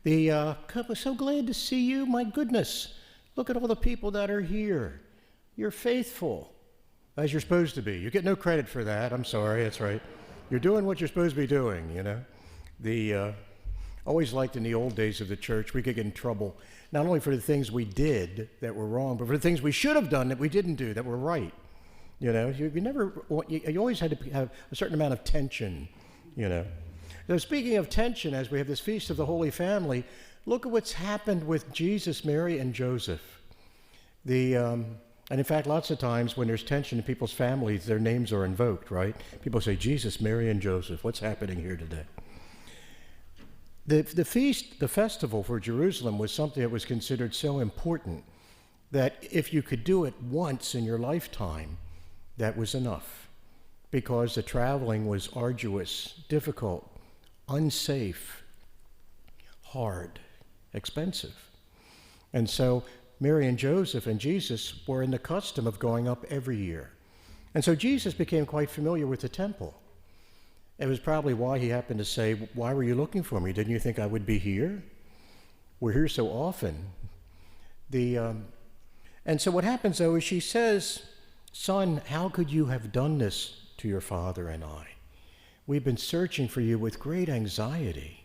So glad to see you. My goodness, look at all the people that are here. You're faithful, as you're supposed to be. You get no credit for that. I'm sorry, that's right. You're doing what you're supposed to be doing, you know. Always liked in the old days of the church, we could get in trouble, not only for the things we did that were wrong, but for the things we should have done that we didn't do that were right. You know, you always had to have a certain amount of tension, you know. So speaking of tension, as we have this Feast of the Holy Family, look at what's happened with Jesus, Mary, and Joseph. And in fact, lots of times when there's tension in people's families, their names are invoked, right? People say, Jesus, Mary, and Joseph. What's happening here today? The festival for Jerusalem was something that was considered so important that if you could do it once in your lifetime, that was enough, because the traveling was arduous, difficult, unsafe, hard, expensive. And so Mary and Joseph and Jesus were in the custom of going up every year. And so Jesus became quite familiar with the temple. It was probably why he happened to say, why were you looking for me? Didn't you think I would be here? We're here so often. And so what happens, though, is she says, Son, how could you have done this to your father and I? We've been searching for you with great anxiety.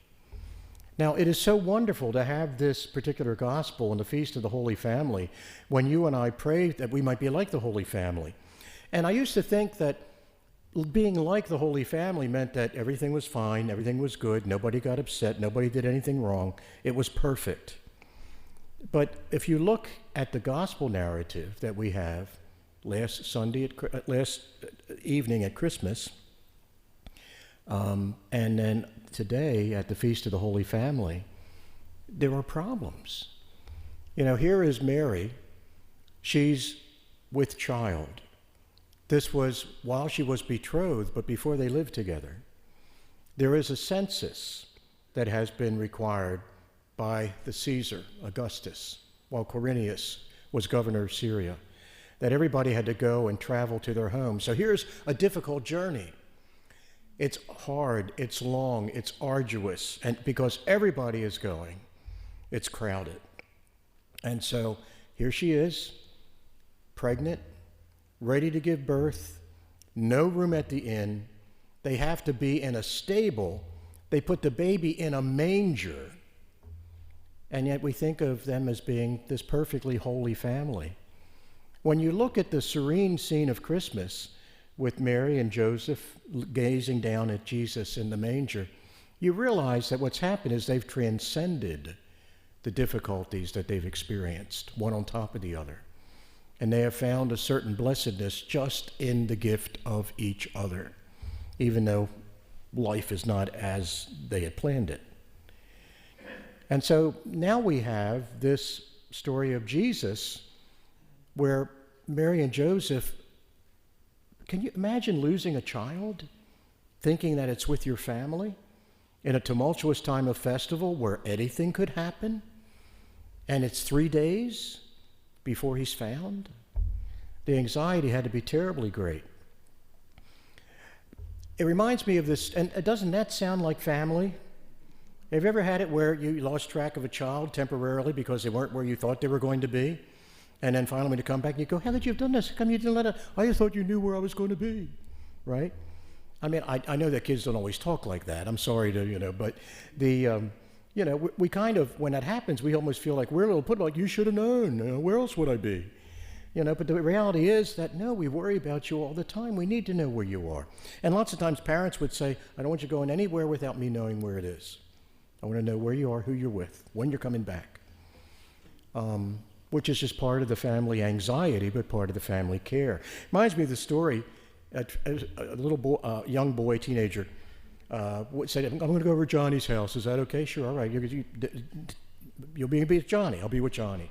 Now, it is so wonderful to have this particular gospel in the Feast of the Holy Family when you and I pray that we might be like the Holy Family. And I used to think that being like the Holy Family meant that everything was fine, everything was good, nobody got upset, nobody did anything wrong. It was perfect. But if you look at the gospel narrative that we have last evening at Christmas, and then today at the Feast of the Holy Family, there are problems. You know, here is Mary. She's with child. This was while she was betrothed, but before they lived together. There is a census that has been required by the Caesar, Augustus, while Quirinius was governor of Syria, that everybody had to go and travel to their home. So here's a difficult journey. It's hard, it's long, it's arduous, and because everybody is going, it's crowded. And so here she is, pregnant, ready to give birth, no room at the inn. They have to be in a stable. They put the baby in a manger. And yet we think of them as being this perfectly holy family. When you look at the serene scene of Christmas with Mary and Joseph gazing down at Jesus in the manger, you realize that what's happened is they've transcended the difficulties that they've experienced, one on top of the other. And they have found a certain blessedness just in the gift of each other, even though life is not as they had planned it. And so now we have this story of Jesus where Mary and Joseph, can you imagine losing a child, thinking that it's with your family, in a tumultuous time of festival where anything could happen, and it's 3 days before he's found? The anxiety had to be terribly great. It reminds me of this, and doesn't that sound like family? Have you ever had it where you lost track of a child temporarily because they weren't where you thought they were going to be? And then finally when you come back, you go, how did you have done this? How come you didn't let it? I just thought you knew where I was going to be, right? I mean, I know that kids don't always talk like that. I'm sorry to, but we kind of, when that happens, we almost feel like we're a little put like, you should have known. Where else would I be? But the reality is that, no, we worry about you all the time. We need to know where you are. And lots of times parents would say, I don't want you going anywhere without me knowing where it is. I want to know where you are, who you're with, when you're coming back, which is just part of the family anxiety, but part of the family care. Reminds me of the story, a little boy, young boy, teenager, said, I'm going to go over to Johnny's house. Is that okay? Sure, all right. You'll be with Johnny. I'll be with Johnny.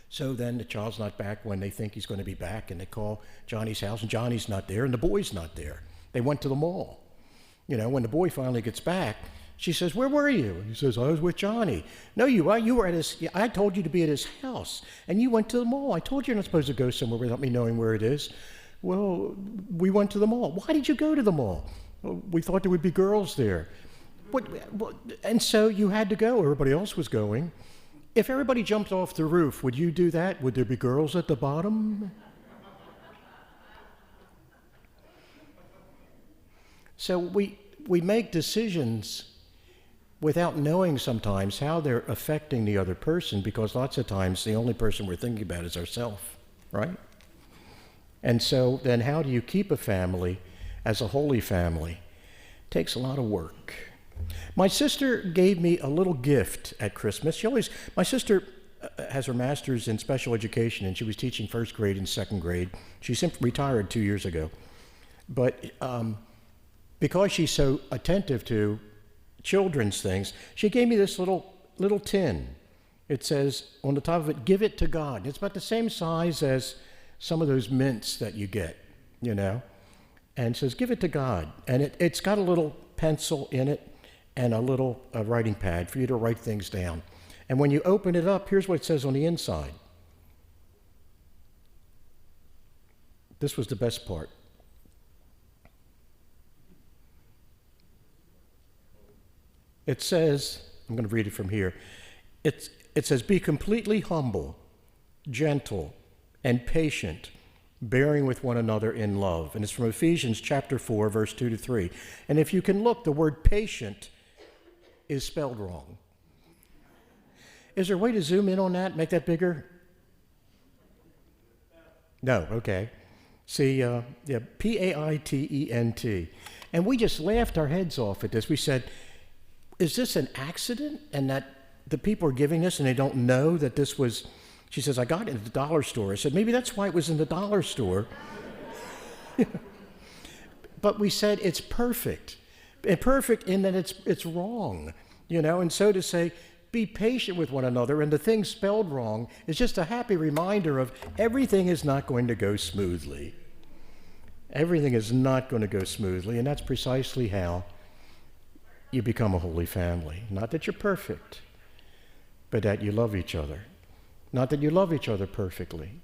So then the child's not back when they think he's going to be back, and they call Johnny's house, and Johnny's not there, and the boy's not there. They went to the mall. When the boy finally gets back, she says, where were you? He says, I was with Johnny. No, you were at his, I told you to be at his house, and you went to the mall. I told you you're not supposed to go somewhere without me knowing where it is. Well, we went to the mall. Why did you go to the mall? Well, we thought there would be girls there. And so you had to go. Everybody else was going. If everybody jumped off the roof, would you do that? Would there be girls at the bottom? So we make decisions without knowing sometimes how they're affecting the other person, because lots of times the only person we're thinking about is ourselves, right? And so then how do you keep a family as a holy family? It takes a lot of work. My sister gave me a little gift at Christmas. My sister has her master's in special education, and she was teaching first grade and second grade. She simply retired 2 years ago. But because she's so attentive to children's things, she gave me this little tin. It says on the top of it, "Give it to God." It's about the same size as some of those mints that you get, and it says, "Give it to God." And it's got a little pencil in it and a little writing pad for you to write things down. And when you open it up, here's what it says on the inside. This was the best part. It says, I'm going to read it from here. It says, "Be completely humble, gentle, and patient, bearing with one another in love." And it's from Ephesians chapter 4, verse 2 to 3. And if you can look, the word patient is spelled wrong. Is there a way to zoom in on that, make that bigger? No, okay. See, P-A-I-T-E-N-T. And we just laughed our heads off at this. We said, is this an accident? And that the people are giving this and they don't know that this was, she says, "I got it at the dollar store." I said, maybe that's why it was in the dollar store. But we said it's perfect. And perfect in that it's wrong, and so to say, be patient with one another, and the thing spelled wrong is just a happy reminder of everything is not going to go smoothly. Everything is not going to go smoothly, and that's precisely how you become a holy family. Not that you're perfect, but that you love each other. Not that you love each other perfectly,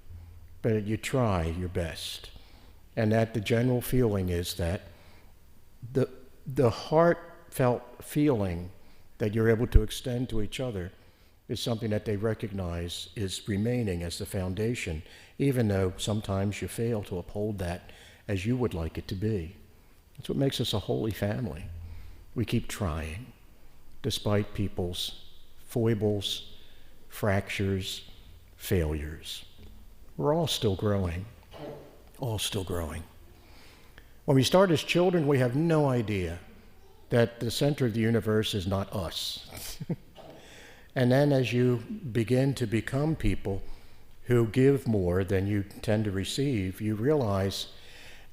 but that you try your best. And that the general feeling is that the heartfelt feeling that you're able to extend to each other is something that they recognize is remaining as the foundation, even though sometimes you fail to uphold that as you would like it to be. That's what makes us a holy family. We keep trying, despite people's foibles, fractures, failures. We're all still growing, all still growing. When we start as children, we have no idea that the center of the universe is not us. And then as you begin to become people who give more than you tend to receive, you realize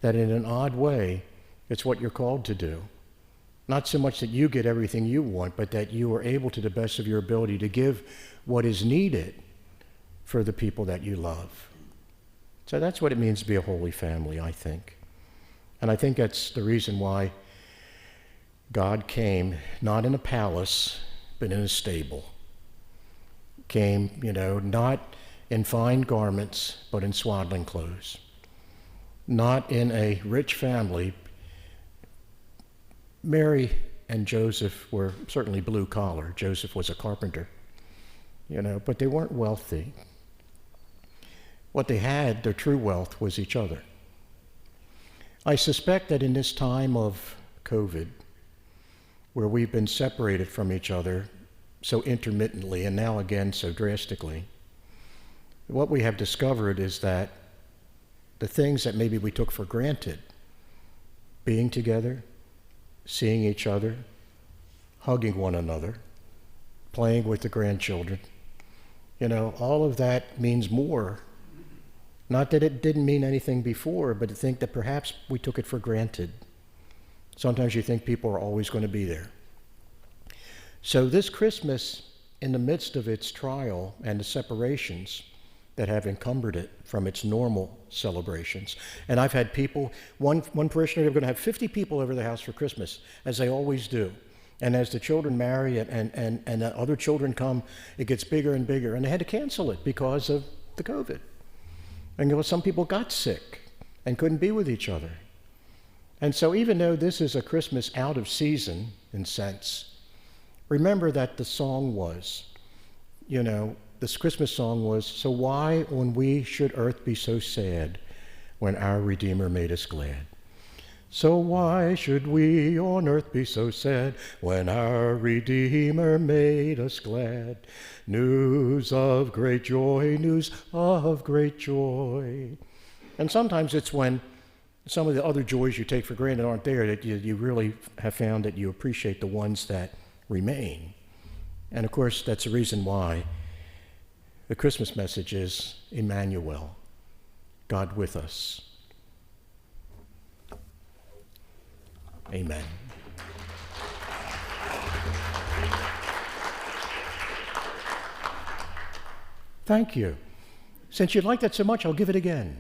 that in an odd way, it's what you're called to do. Not so much that you get everything you want, but that you are able to the best of your ability to give what is needed for the people that you love. So that's what it means to be a holy family, I think. And I think that's the reason why God came, not in a palace, but in a stable. Came, not in fine garments, but in swaddling clothes. Not in a rich family. Mary and Joseph were certainly blue collar. Joseph was a carpenter, but they weren't wealthy. What they had, their true wealth, was each other. I suspect that in this time of COVID, where we've been separated from each other so intermittently and now again so drastically, what we have discovered is that the things that maybe we took for granted, being together, seeing each other, hugging one another, playing with the grandchildren, all of that means more. Not that it didn't mean anything before, but to think that perhaps we took it for granted. Sometimes you think people are always going to be there. So this Christmas, in the midst of its trial and the separations that have encumbered it from its normal celebrations, and I've had people, one parishioner, they're going to have 50 people over the house for Christmas, as they always do. And as the children marry and the other children come, it gets bigger and bigger. And they had to cancel it because of the COVID. And some people got sick and couldn't be with each other. And so even though this is a Christmas out of season, and sense. Remember that the song was, this Christmas song was, so why on we should earth be so sad when our Redeemer made us glad? So why should we on earth be so sad when our Redeemer made us glad? News of great joy, news of great joy. And sometimes it's when some of the other joys you take for granted aren't there that you really have found that you appreciate the ones that remain. And of course, that's the reason why the Christmas message is Emmanuel, God with us. Amen. Thank you. Since you like that so much, I'll give it again.